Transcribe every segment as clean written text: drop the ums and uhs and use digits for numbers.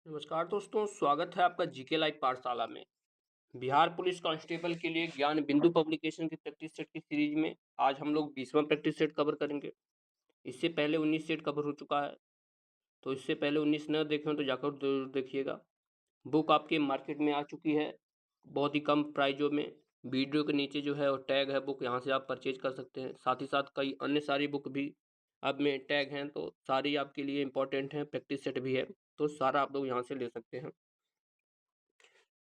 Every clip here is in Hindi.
नमस्कार दोस्तों, स्वागत है आपका जीके लाइव पाठशाला में। बिहार पुलिस कांस्टेबल के लिए ज्ञान बिंदु पब्लिकेशन की प्रैक्टिस सेट की सीरीज में आज हम लोग 20वां प्रैक्टिस सेट कवर करेंगे। इससे पहले 19 सेट कवर हो चुका है, तो इससे पहले 19 न देखे हो तो जाकर जरूर देखिएगा। बुक आपके मार्केट में आ चुकी है बहुत ही कम प्राइजों में। वीडियो के नीचे जो है वो टैग है बुक, यहाँ से आप परचेज कर सकते हैं। साथ ही साथ कई अन्य सारी बुक भी अब में टैग हैं, तो सारी आपके लिए इंपॉर्टेंट हैं। प्रैक्टिस सेट भी है, तो सारा आप लोग यहाँ से ले सकते हैं।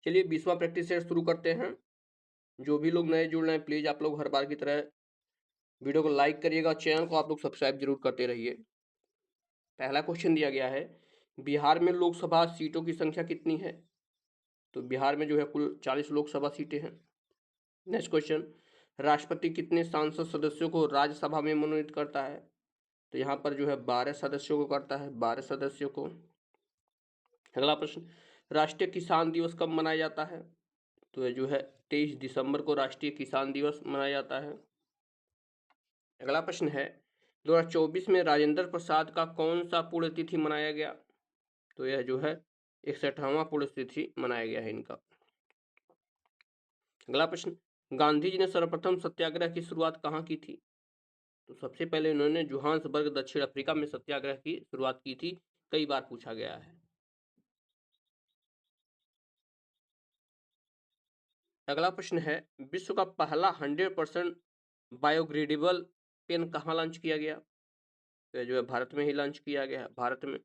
चलिए 20वां प्रैक्टिस सेट शुरू करते हैं। जो भी लोग नए जुड़ रहे हैं प्लीज आप लोग हर बार की तरह वीडियो को लाइक करिएगा, चैनल को आप लोग सब्सक्राइब जरूर करते रहिए। पहला क्वेश्चन दिया गया है, बिहार में लोकसभा सीटों की संख्या कितनी है? तो बिहार में जो है कुल 40 लोकसभा सीटें हैं। नेक्स्ट क्वेश्चन, राष्ट्रपति कितने सांसद सदस्यों को राज्यसभा में मनोनीत करता है? तो यहाँ पर जो है 12 सदस्यों को करता है, 12 सदस्यों को। अगला प्रश्न, राष्ट्रीय किसान दिवस कब मनाया जाता है? तो ये जो है 23 दिसंबर को राष्ट्रीय किसान दिवस मनाया जाता है। अगला प्रश्न है, 2024 में राजेंद्र प्रसाद का कौन सा पुण्यतिथि मनाया गया? तो यह जो है 61वां पुण्यतिथि मनाया गया है इनका। अगला प्रश्न, गांधी जी ने सर्वप्रथम सत्याग्रह की शुरुआत कहाँ की थी? तो सबसे पहले उन्होंने जोहान्सबर्ग दक्षिण अफ्रीका में सत्याग्रह की शुरुआत की थी। कई बार पूछा गया है। अगला प्रश्न है, विश्व का पहला 100% बायोग्रेडेबल पेन कहाँ लॉन्च किया गया? तो जो है भारत में ही लॉन्च किया गया है, भारत में।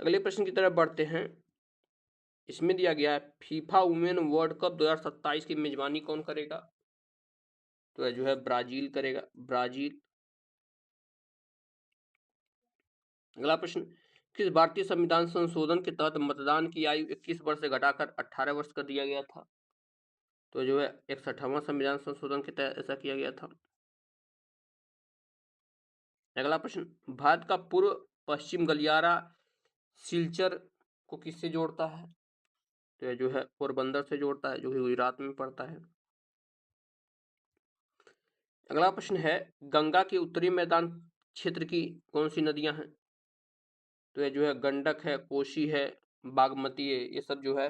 अगले प्रश्न की तरफ बढ़ते हैं। इसमें दिया गया है, फीफा वुमेन वर्ल्ड कप 2027 की मेजबानी कौन करेगा? तो जो है ब्राजील करेगा, ब्राजील। अगला प्रश्न, किस भारतीय संविधान संशोधन के तहत मतदान की आयु 21 वर्ष से घटाकर 18 वर्ष कर दिया गया था? तो जो है 61वां संविधान संशोधन के तहत ऐसा किया गया था। अगला प्रश्न, भारत का पूर्व पश्चिम गलियारा सिलचर को किससे जोड़ता है? तो यह जो है पोरबंदर से जोड़ता है, जो कि गुजरात में पड़ता है। अगला प्रश्न है, गंगा के उत्तरी मैदान क्षेत्र की कौन सी नदियां हैं? तो यह जो है गंडक है, कोसी है, बागमती है, ये सब जो है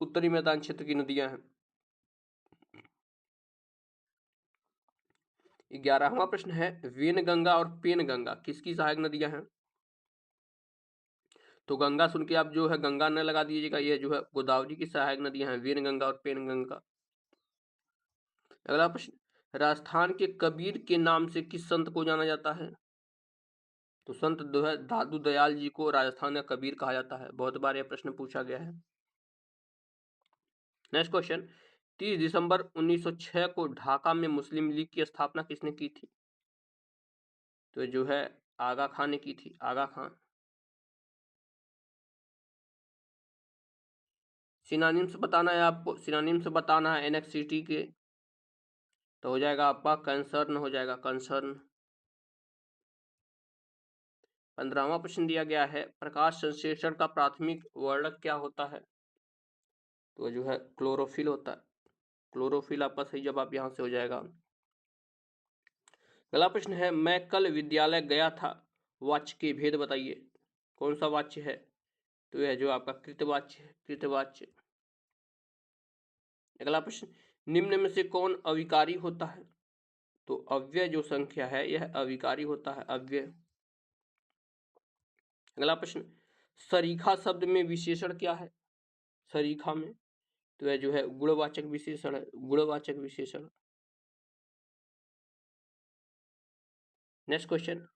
उत्तरी मैदान क्षेत्र की नदियां हैं। 11वां प्रश्न है, वेनगंगा और पेनगंगा किसकी सहायक नदियां हैं? तो गंगा सुन के आप जो है गंगा न लगा दीजिएगा, ये जो है गोदावरी की सहायक नदियां हैं, वेनगंगा और पेनगंगा। अगला प्रश्न, राजस्थान के कबीर के नाम से किस संत को जाना जाता है? तो संत जो है दादू दयाल जी को राजस्थान का कबीर कहा जाता है। बहुत बार यह प्रश्न पूछा गया है। नेक्स्ट क्वेश्चन, 30 दिसंबर 1906 को ढाका में मुस्लिम लीग की स्थापना किसने की थी? तो जो है आगा खान ने की थी, आगा खान। सिनोनिम्स बताना है आपको, सिनोनिम्स बताना है एनेक्सिटी के, तो हो जाएगा आपका कंसर्न, हो जाएगा कंसर्न। 15वां प्रश्न दिया गया है, प्रकाश संश्लेषण का प्राथमिक वर्णक क्या होता है? तो जो है क्लोरोफिल होता है, क्लोरोफिल आपका सही जवाब यहां से हो जाएगा। अगला प्रश्न है, मैं कल विद्यालय गया था, वाच्य के भेद बताइए। कौन सा वाच्य है? तो यह जो आपका कृतवाच्य है, कृतवाच्य। अगला प्रश्न, निम्न में से कौन अविकारी होता है? तो अव्यय जो संख्या है यह अविकारी होता है, अव्यय। अगला प्रश्न, सरीखा शब्द में विशेषण क्या है? सरीखा में तो यह जो है गुणवाचक विशेषण है, गुणवाचक विशेषण। नेक्स्ट क्वेश्चन,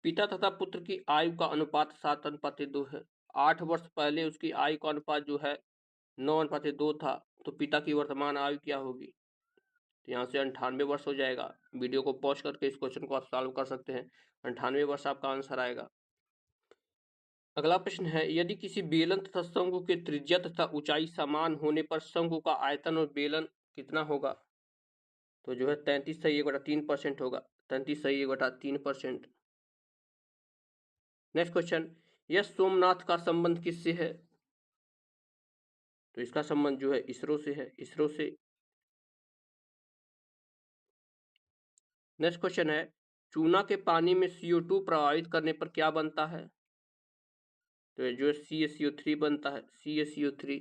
पिता तथा पुत्र की आयु का अनुपात 7:2 है। 8 वर्ष पहले उसकी आयु का अनुपात जो है 9:2 था, तो पिता की वर्तमान आयु क्या होगी? तो यहाँ से 98 वर्ष हो जाएगा। वीडियो को पॉज करके इस क्वेश्चन को आप सॉल्व कर सकते हैं। 98 वर्ष आपका आंसर आएगा। अगला प्रश्न है, यदि किसी बेलन तथा शंकु के त्रिज्या तथा ऊंचाई समान होने पर शंकु का आयतन और बेलन कितना होगा? तो जो है 33/3% होगा, 33/3%। नेक्स्ट क्वेश्चन, यश सोमनाथ का संबंध किससे है? तो इसका संबंध जो है इसरो से है, इसरो से। नेक्स्ट क्वेश्चन है, चूना के पानी में CO2 प्रभावित करने पर क्या बनता है? तो जो है CaCO3 बनता है, CaCO3।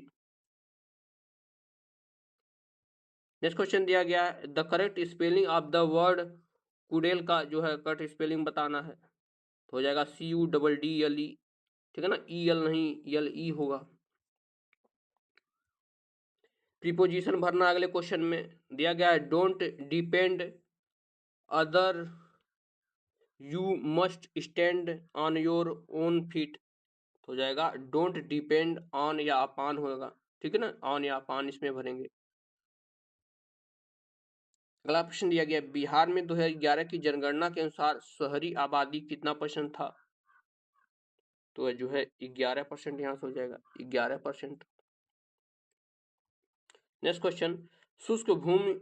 नेक्स्ट क्वेश्चन दिया गया है, the correct spelling of the word कुडेल का जो है करेक्ट स्पेलिंग बताना है। तो हो जाएगा CUDDLE, ठीक है ना, EL नहीं ELE होगा। प्रीपोजिशन भरना अगले क्वेश्चन में दिया गया है, don't depend other you must stand on your own feet. तो हो जाएगा डोंट डिपेंड ऑन या अपान होगा, ठीक है ना, ऑन या अपान इसमें भरेंगे। अगला प्रश्न दिया गया, बिहार में 2011 की जनगणना के अनुसार शहरी आबादी कितना % था। तो जो है 11% यहाँ से हो जाएगा 11%। नेक्स्ट क्वेश्चन, शुष्क भूमि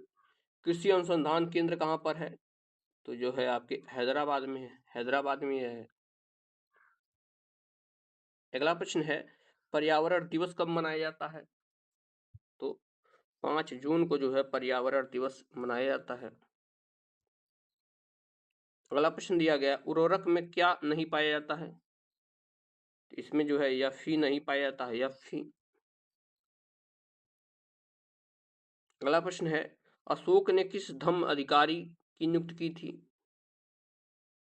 कृषि अनुसंधान केंद्र कहाँ पर है। तो जो है आपके हैदराबाद में है, हैदराबाद में है। अगला प्रश्न है, पर्यावरण दिवस कब मनाया जाता है। तो 5 जून को जो है पर्यावरण दिवस मनाया जाता है। अगला प्रश्न दिया गया, उर्वरक में क्या नहीं पाया जाता है। इसमें जो है Fe नहीं पाया जाता है, Fe। अगला प्रश्न है, अशोक ने किस धम्म अधिकारी की नियुक्ति की थी।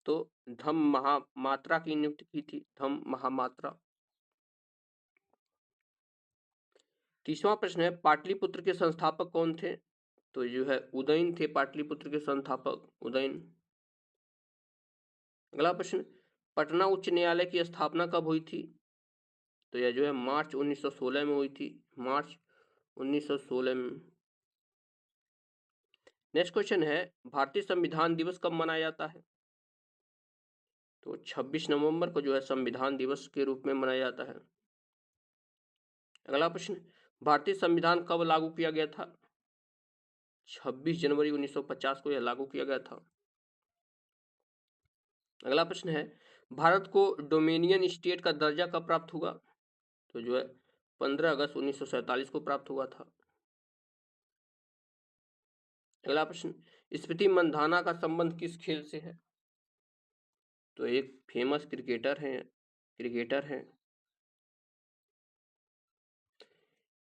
तो धम्म महामात्रा की नियुक्ति की थी, धम्म महामात्रा। 30वां प्रश्न है, पाटलिपुत्र के संस्थापक कौन थे। तो जो है उदयन थे पाटलिपुत्र के संस्थापक, उदयन। अगला प्रश्न, पटना उच्च न्यायालय की स्थापना कब हुई थी। तो यह जो है मार्च 1916 में हुई थी, मार्च 1916 में। नेक्स्ट क्वेश्चन है, भारतीय संविधान दिवस कब मनाया जाता है। तो 26 नवंबर को जो है संविधान दिवस के रूप में मनाया जाता है। अगला प्रश्न, भारतीय संविधान कब लागू किया गया था। 26 जनवरी 1950 को यह लागू किया गया था। अगला प्रश्न है, भारत को डोमिनियन स्टेट का दर्जा कब प्राप्त हुआ। तो जो है 15 अगस्त 1947 को प्राप्त हुआ था। अगला प्रश्न, स्मृति मंधाना का संबंध किस खेल से है। तो एक फेमस क्रिकेटर हैं।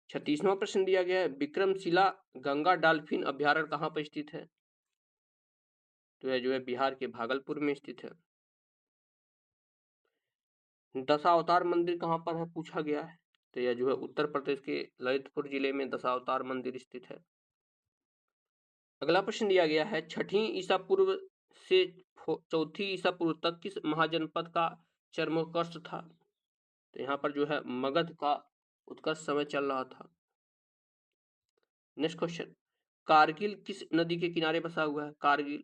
36वां प्रश्न दिया गया है, विक्रमशिला गंगा डॉल्फिन अभ्यारण्य कहाँ पर स्थित है। तो यह जो है बिहार के भागलपुर में स्थित है। दशावतार मंदिर कहाँ पर है पूछा गया है। तो यह जो है उत्तर प्रदेश के ललितपुर जिले में दशावतार मंदिर स्थित है। अगला प्रश्न दिया गया है, छठी ईसा पूर्व से चौथी ईसा पूर्व तक किस महाजनपद का चरमोत्कर्ष था। तो यहाँ पर जो है मगध का उत्कर्ष समय चल रहा था। नेक्स्ट क्वेश्चन, कारगिल किस नदी के किनारे बसा हुआ है। कारगिल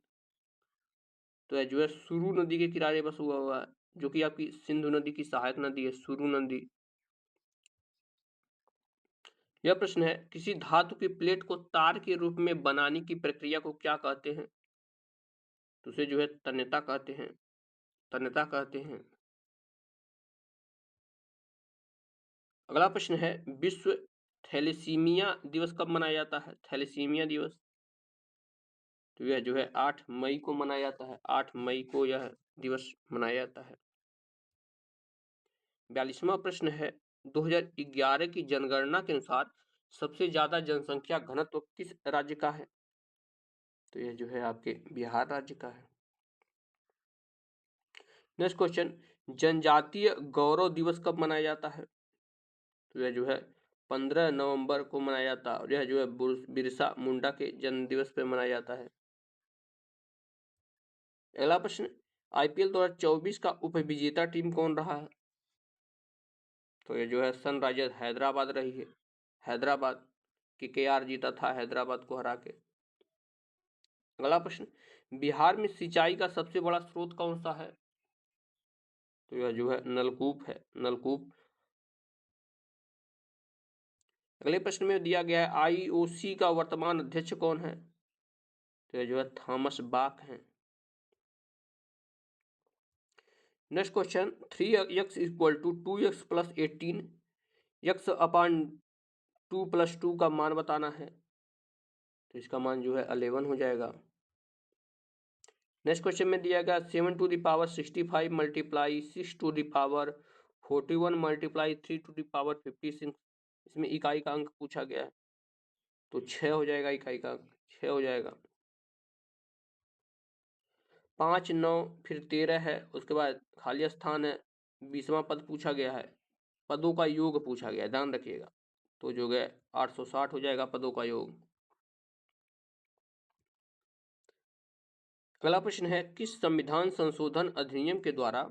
तो यह जो है सुरू नदी के किनारे बसा हुआ है, जो कि आपकी सिंधु नदी की सहायक नदी है, सुरू नदी। यह प्रश्न है, किसी धातु की प्लेट को तार के रूप में बनाने की प्रक्रिया को क्या कहते हैं। तो उसे जो है तन्यता कहते हैं, तन्यता कहते हैं। अगला प्रश्न है, विश्व थैलेसीमिया दिवस कब मनाया जाता है। थैलेसीमिया दिवस तो यह जो है 8 मई को मनाया जाता है, 8 मई को यह दिवस मनाया जाता है। 42वां प्रश्न है, 2011 की जनगणना के अनुसार सबसे ज्यादा जनसंख्या घनत्व किस राज्य का है। तो यह जो है आपके बिहार राज्य का है। नेक्स्ट क्वेश्चन, जनजातीय गौरव दिवस कब मनाया जाता है। तो यह जो है 15 नवंबर को मनाया जाता है, और यह जो है बिरसा मुंडा के जन्म दिवस पर मनाया जाता है। अगला प्रश्न, IPL 2024 का उपविजेता टीम कौन रहा है। तो ये जो है सनराइजर्स हैदराबाद रही है, हैदराबाद की KR जीता था हैदराबाद को हरा के। अगला प्रश्न, बिहार में सिंचाई का सबसे बड़ा स्रोत कौन सा है। तो यह जो है नलकूप है, नलकूप। अगले प्रश्न में दिया गया है, IOC का वर्तमान अध्यक्ष कौन है। तो यह जो है थॉमस बाक है। Next question, 3x = 2x + 18 x/2 का मान बताना है। तो इसका मान जो है 11 हो जाएगा। नेक्स्ट क्वेश्चन में दिया गया 7 to the power 65 × 6 to the power 41 multiply 3 टू द पावर 56, इसमें इकाई का अंक पूछा गया है, तो 6 हो जाएगा, इकाई का अंक 6 हो जाएगा। 5 9 फिर 13 है, उसके बाद खाली स्थान है, 20वां पद पूछा गया है, पदों का योग पूछा गया है, ध्यान रखिएगा, तो जो है 860 हो जाएगा पदों का योग। अगला प्रश्न है, किस संविधान संशोधन अधिनियम के द्वारा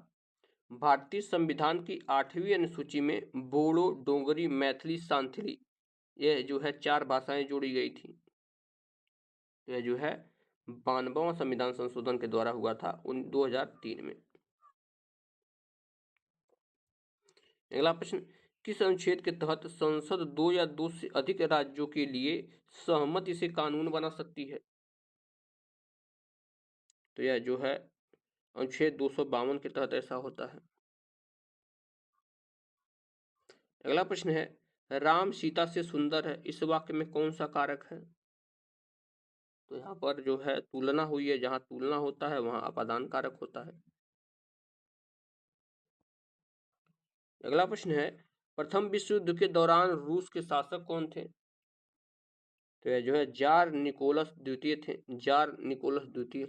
भारतीय संविधान की 8वीं अनुसूची में बोडो, डोगरी, मैथिली, सांथली, यह जो है 4 भाषाएं जोड़ी गई थी। यह जो है 92वां संविधान संशोधन के द्वारा हुआ था 2003 में। अगला प्रश्न, किस अनुच्छेद के तहत संसद 2 या 2 से अधिक राज्यों के लिए सहमति से कानून बना सकती है? तो यह जो है अनुच्छेद 252 के तहत ऐसा होता है। अगला प्रश्न है, राम सीता से सुंदर है, इस वाक्य में कौन सा कारक है? तो यहाँ पर जो है तुलना हुई है, जहां तुलना होता है वहां अपादान कारक होता है। अगला प्रश्न है, प्रथम विश्व युद्ध के दौरान रूस के शासक कौन थे? तो यह जो है जार निकोलस द्वितीय थे, जार निकोलस द्वितीय।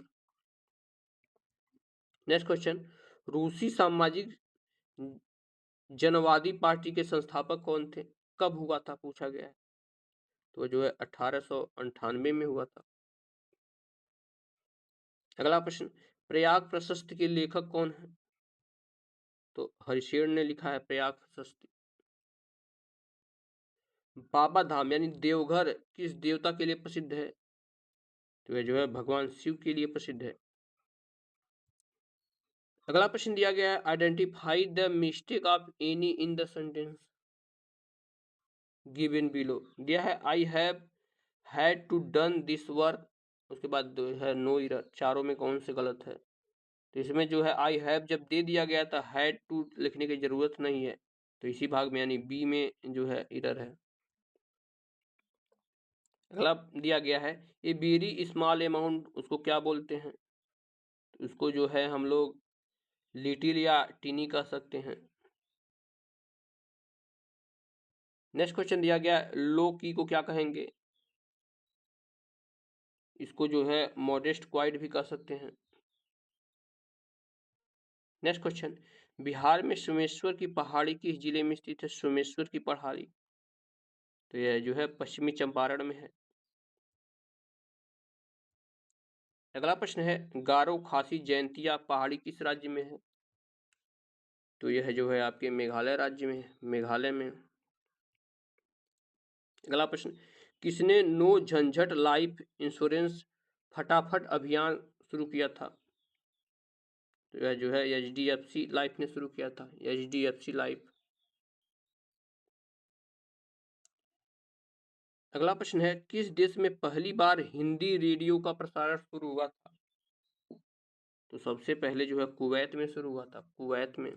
नेक्स्ट क्वेश्चन, रूसी सामाजिक जनवादी पार्टी के संस्थापक कौन थे? कब हुआ था पूछा गया है, तो जो है 1898 में हुआ था। अगला प्रश्न, प्रयाग प्रशस्ति के लेखक कौन है? तो हरिशेर ने लिखा है प्रयाग प्रशस्ति। बाबा धाम यानी देवघर किस देवता के लिए प्रसिद्ध है? तो यह जो है भगवान शिव के लिए प्रसिद्ध है। अगला प्रश्न दिया गया है, identify the mistake of any in the sentence given below. दिया है I have had to done this work, उसके बाद है नो एरर, चारों में कौन से गलत है? तो इसमें जो है आई हैव जब दे दिया गया था हैड टू लिखने की जरूरत नहीं है, तो इसी भाग में यानी बी में जो है एरर है। अगला दिया गया है, ए वेरी स्मॉल अमाउंट, उसको क्या बोलते हैं? तो उसको जो है हम लोग लिटिल या टीनी कह सकते हैं। नेक्स्ट क्वेश्चन दिया गया, लो की को क्या कहेंगे? इसको जो है मॉडेस्ट क्वाइट भी कह सकते हैं। नेक्स्ट क्वेश्चन, बिहार में सोमेश्वर की पहाड़ी किस जिले में स्थित है? सोमेश्वर की पहाड़ी, तो यह जो है पश्चिमी चंपारण में है। अगला प्रश्न है, गारो, खासी, जयंतिया पहाड़ी किस राज्य में है? तो यह जो है आपके मेघालय राज्य में है, मेघालय में। अगला प्रश्न, किसने नो झंझट लाइफ इंश्योरेंस फटाफट अभियान शुरू किया था? तो यह जो है HDFC लाइफ ने शुरू किया था, HDFC लाइफ। अगला प्रश्न है, किस देश में पहली बार हिंदी रेडियो का प्रसारण शुरू हुआ था? तो सबसे पहले जो है कुवैत में शुरू हुआ था, कुवैत में।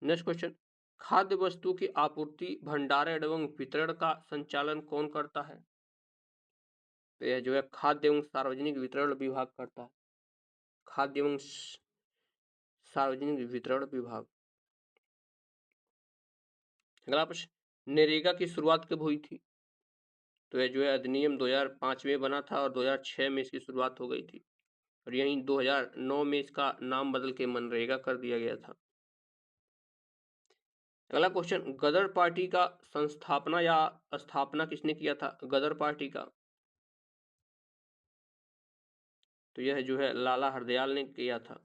नेक्स्ट क्वेश्चन, खाद्य वस्तु की आपूर्ति, भंडारण एवं वितरण का संचालन कौन करता है? तो यह जो है खाद्य एवं सार्वजनिक वितरण विभाग करता है, खाद्य एवं सार्वजनिक वितरण विभाग। अगला प्रश्न, नरेगा की शुरुआत कब हुई थी? तो यह जो है अधिनियम 2005 में बना था और 2006 में इसकी शुरुआत हो गई थी, और यहीं 2009 में इसका नाम बदल के मनरेगा कर दिया गया था। अगला क्वेश्चन, गदर पार्टी का संस्थापना या स्थापना किसने किया था? गदर पार्टी का, तो यह जो है लाला हरदयाल ने किया था।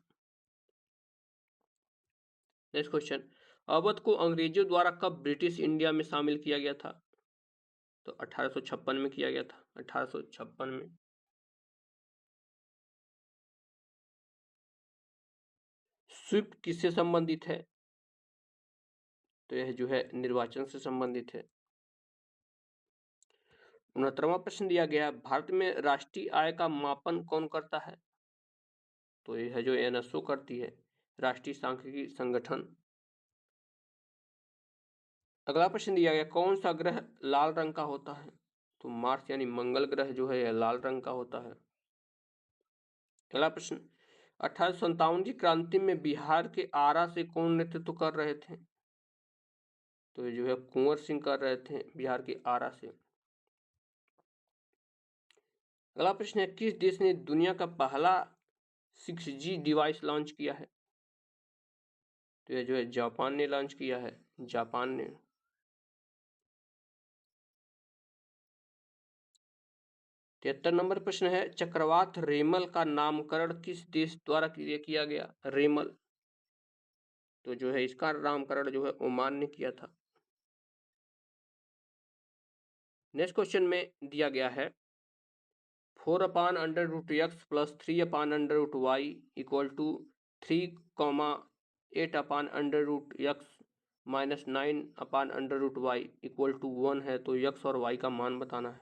नेक्स्ट क्वेश्चन, अवध को अंग्रेजों द्वारा कब ब्रिटिश इंडिया में शामिल किया गया था? तो 1856 में किया गया था, 1856 में। स्विफ्ट किससे संबंधित है? तो यह जो है निर्वाचन से संबंधित है। 69वां प्रश्न दिया गया, भारत में राष्ट्रीय आय का मापन कौन करता है? तो यह जो NSO करती है, राष्ट्रीय सांख्यिकी संगठन। अगला प्रश्न दिया गया, कौन सा ग्रह लाल रंग का होता है? तो मार्स यानी मंगल ग्रह जो है यह लाल रंग का होता है। अगला प्रश्न, 1857 की क्रांति में बिहार के आरा से कौन नेतृत्व कर रहे थे? तो ये जो है कुंवर सिंह कर रहे थे बिहार के आरा से। अगला प्रश्न है, किस देश ने दुनिया का पहला 6G डिवाइस लॉन्च किया है? तो ये जो है जापान ने लॉन्च किया है, जापान ने। 73 नंबर प्रश्न है, चक्रवात रेमल का नामकरण किस देश द्वारा किया गया? रेमल, तो जो है इसका नामकरण जो है ओमान ने किया था। नेक्स्ट क्वेश्चन में दिया गया है 4/√x plus 3/√y equal to 3,8/√x minus 9/√y equal to 1 है, तो x और y का मान बताना है।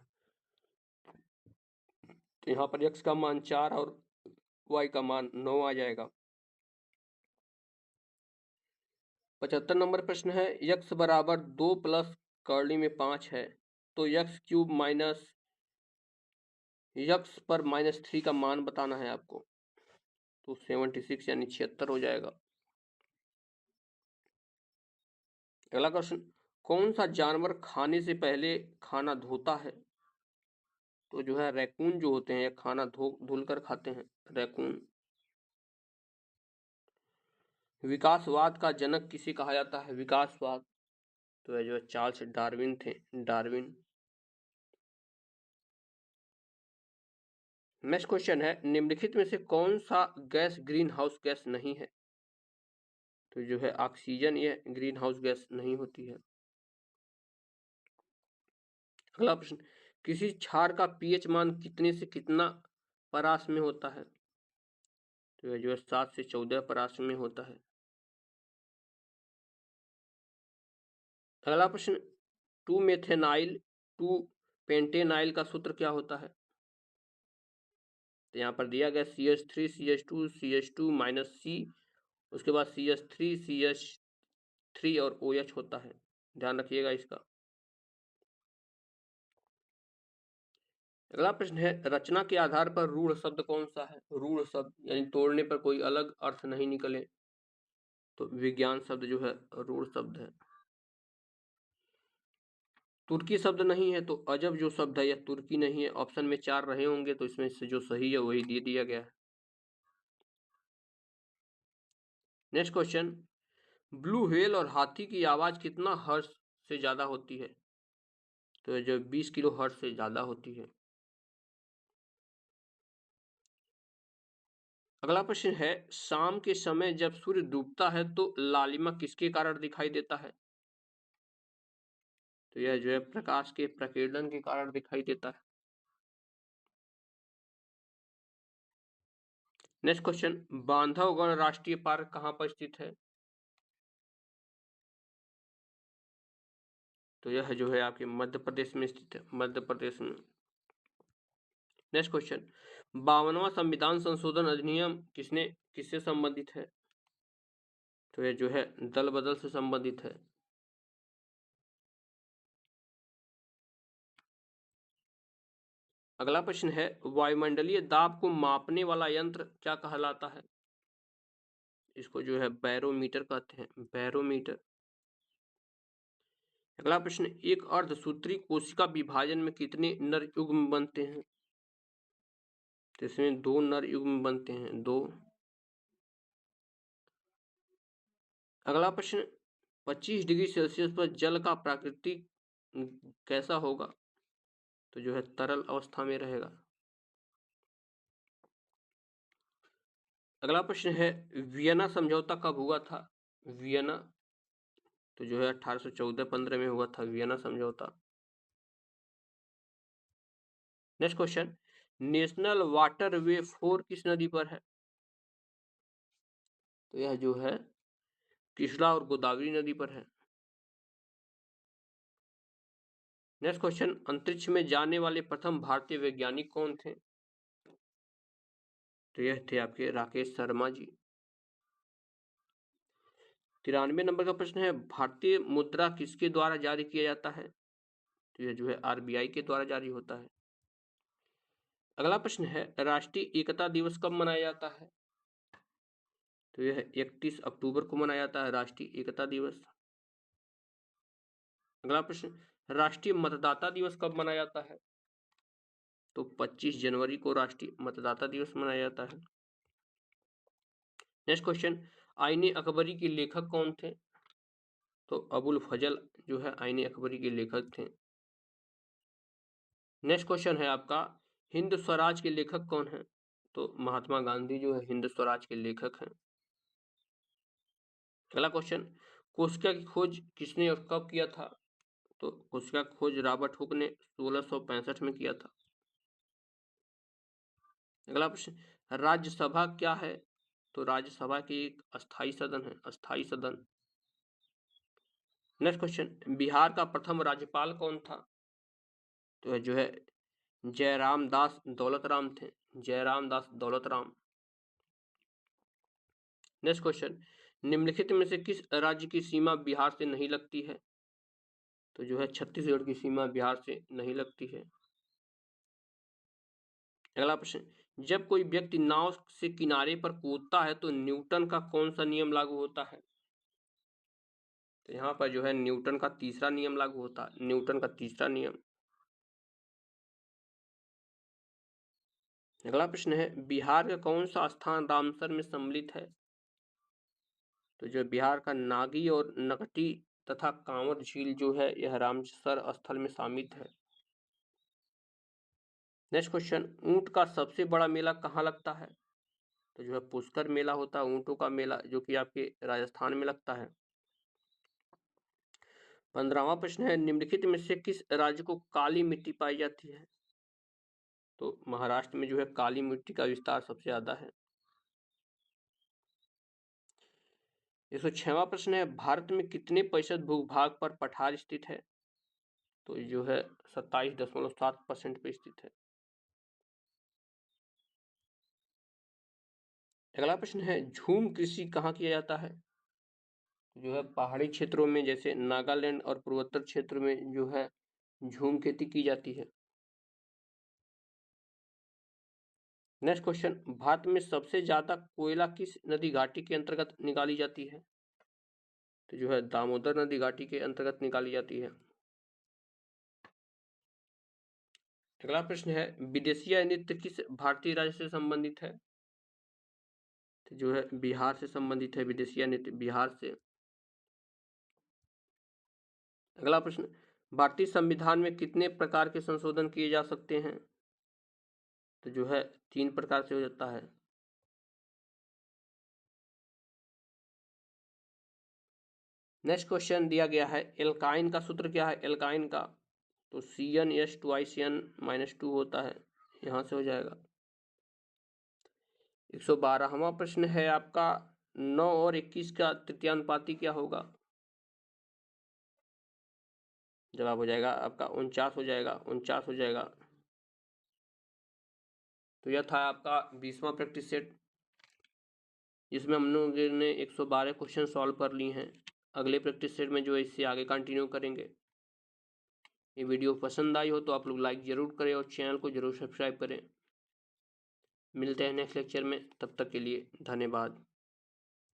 तो यहाँ पर x का मान 4 और y का मान 9 आ जाएगा। 75 नंबर प्रश्न है, x बराबर 2 प्लस कर्ली में 5 है, तो x³ माइनस x पर -3 का मान बताना है आपको। तो 76 यानी 76 हो जाएगा। अगला क्वेश्चन, कौन सा जानवर खाने से पहले खाना धोता है? तो जो है रैकून जो होते हैं खाना धुल कर खाते हैं, रैकून। विकासवाद का जनक किसे कहा जाता है? विकासवाद, तो है जो चार्ल्स डार्विन थे, डार्विन। नेक्स्ट क्वेश्चन है, निम्नलिखित में से कौन सा गैस ग्रीन हाउस गैस नहीं है? तो जो है ऑक्सीजन ये ग्रीन हाउस गैस नहीं होती है। अगला प्रश्न, किसी क्षार का पीएच मान कितने से कितना परास में होता है? तो यह जो है 7 से 14 परास में होता है। अगला प्रश्न, 2-मेथेनाइल 2-पेंटेनाइल का सूत्र क्या होता है? तो यहाँ पर दिया गया CH3 CH2 CH2 minus C, उसके बाद CH3 CH3 और OH होता है, ध्यान रखिएगा इसका। अगला प्रश्न है, रचना के आधार पर रूढ़ शब्द कौन सा है? रूढ़ शब्द यानी तोड़ने पर कोई अलग अर्थ नहीं निकले, तो विज्ञान शब्द जो है रूढ़ शब्द है। तुर्की शब्द नहीं है, तो अजब जो शब्द है यह तुर्की नहीं है। ऑप्शन में 4 रहे होंगे, तो इसमें से जो सही है वही दे दिया गया है। नेक्स्ट क्वेश्चन, ब्लू व्हेल और हाथी की आवाज कितना हर्ट्ज से ज्यादा होती है? तो जो 20 किलो हर्ट्ज से ज्यादा होती है। अगला प्रश्न है, शाम के समय जब सूर्य डूबता है तो लालिमा किसके कारण दिखाई देता है? तो यह जो है प्रकाश के प्रकीर्णन के कारण दिखाई देता है। नेक्स्ट क्वेश्चन, बांधवगढ़ राष्ट्रीय पार्क कहाँ पर स्थित है? तो यह जो है आपके मध्य प्रदेश में स्थित है, मध्य प्रदेश में। नेक्स्ट क्वेश्चन, 52वां संविधान संशोधन अधिनियम किससे संबंधित है? तो यह जो है दल बदल से संबंधित है। अगला प्रश्न है, वायुमंडलीय दाब को मापने वाला यंत्र क्या कहलाता है? इसको जो है बैरोमीटर कहते हैं, बैरोमीटर। अगला प्रश्न, एक अर्धसूत्री कोशिका विभाजन में कितने नर युग्म बनते हैं? तो इसमें 2 नर युग्म बनते हैं, 2। अगला प्रश्न, 25 डिग्री सेल्सियस पर जल का प्राकृतिक कैसा होगा? तो जो है तरल अवस्था में रहेगा। अगला प्रश्न है, वियना समझौता कब हुआ था? वियना, तो जो है 1814-15 में हुआ था वियना समझौता। Next question, national water way 4 किस नदी पर है? तो यह जो है कृष्णा और गोदावरी नदी पर है। नेक्स्ट क्वेश्चन, अंतरिक्ष में जाने वाले प्रथम भारतीय वैज्ञानिक कौन थे? तो यह थे आपके राकेश शर्मा जी। 93 नंबर का प्रश्न है, भारतीय मुद्रा किसके द्वारा जारी किया जाता है? तो यह जो है RBI के द्वारा जारी होता है। अगला प्रश्न है, राष्ट्रीय एकता दिवस कब मनाया जाता है? तो यह 31 अक्टूबर को मनाया जाता है राष्ट्रीय एकता दिवस। अगला प्रश्न, राष्ट्रीय मतदाता दिवस कब मनाया जाता है? तो 25 जनवरी को राष्ट्रीय मतदाता दिवस मनाया जाता है। नेक्स्ट क्वेश्चन, आईने अकबरी के लेखक कौन थे? तो अबुल फजल जो है आईने अकबरी के लेखक थे। नेक्स्ट क्वेश्चन है आपका, हिंद स्वराज के लेखक कौन है? तो महात्मा गांधी जो है हिंद स्वराज के लेखक हैं। अगला क्वेश्चन, कोशिका की खोज किसने और कब किया था? तो कोशिका की खोज रॉबर्ट हुक ने 1665 में किया था। अगला प्रश्न, राज्यसभा क्या है? तो राज्यसभा की एक अस्थाई सदन है, अस्थाई सदन। नेक्स्ट क्वेश्चन, बिहार का प्रथम राज्यपाल कौन था? तो जो है जयराम दास दौलतराम थे, जयराम दास दौलतराम। नेक्स्ट क्वेश्चन, निम्नलिखित में से किस राज्य की सीमा बिहार से नहीं लगती है? तो जो है छत्तीसगढ़ की सीमा बिहार से नहीं लगती है। अगला प्रश्न, जब कोई व्यक्ति नाव से किनारे पर कूदता है तो न्यूटन का कौन सा नियम लागू होता है? तो यहाँ पर जो है न्यूटन का तीसरा नियम लागू होता है, न्यूटन का तीसरा नियम। अगला प्रश्न है, बिहार का कौन सा स्थान रामसर में सम्मिलित है? तो जो बिहार का नागी और नकटी तथा कांवर झील जो है यह रामसर स्थल में शामिल है। नेक्स्ट क्वेश्चन, ऊंट का सबसे बड़ा मेला कहाँ लगता है? तो जो है पुष्कर मेला होता है ऊंटों का मेला, जो कि आपके राजस्थान में लगता है। 15वां प्रश्न है, निम्नलिखित में से किस राज्य को काली मिट्टी पाई जाती है? तो महाराष्ट्र में जो है काली मिट्टी का विस्तार सबसे ज्यादा है। 106वां प्रश्न है, भारत में कितने प्रतिशत भूभाग पर पठार स्थित है? तो जो है 27.7% पे स्थित है। अगला प्रश्न है, झूम कृषि कहाँ किया जाता है? जो है पहाड़ी क्षेत्रों में, जैसे नागालैंड और पूर्वोत्तर क्षेत्र में जो है झूम खेती की जाती है। नेक्स्ट क्वेश्चन, भारत में सबसे ज्यादा कोयला किस नदी घाटी के अंतर्गत निकाली जाती है? तो जो है दामोदर नदी घाटी के अंतर्गत निकाली जाती है। अगला प्रश्न है, विदेशिया नृत्य किस भारतीय राज्य से संबंधित है? तो जो है बिहार से संबंधित है, विदेशिया नृत्य बिहार से। अगला प्रश्न, भारतीय संविधान में कितने प्रकार के संशोधन किए जा सकते हैं? तो जो है 3 प्रकार से हो जाता है। नेक्स्ट क्वेश्चन दिया गया है, एल्काइन का सूत्र क्या है? एल्काइन का तो CnH2ICN-2 होता है, यहां से हो जाएगा। 112वां प्रश्न है आपका, 9 और 21 का तृतीयानुपाती क्या होगा? जवाब हो जाएगा आपका 49 हो जाएगा, 49 हो जाएगा। तो यह था आपका 20वां प्रैक्टिस सेट, जिसमें हम लोगों ने 112 क्वेश्चन सॉल्व कर लिए हैं। अगले प्रैक्टिस सेट में जो है इससे आगे कंटिन्यू करेंगे। ये वीडियो पसंद आई हो तो आप लोग लाइक जरूर करें और चैनल को जरूर सब्सक्राइब करें। मिलते हैं नेक्स्ट लेक्चर में, तब तक के लिए धन्यवाद।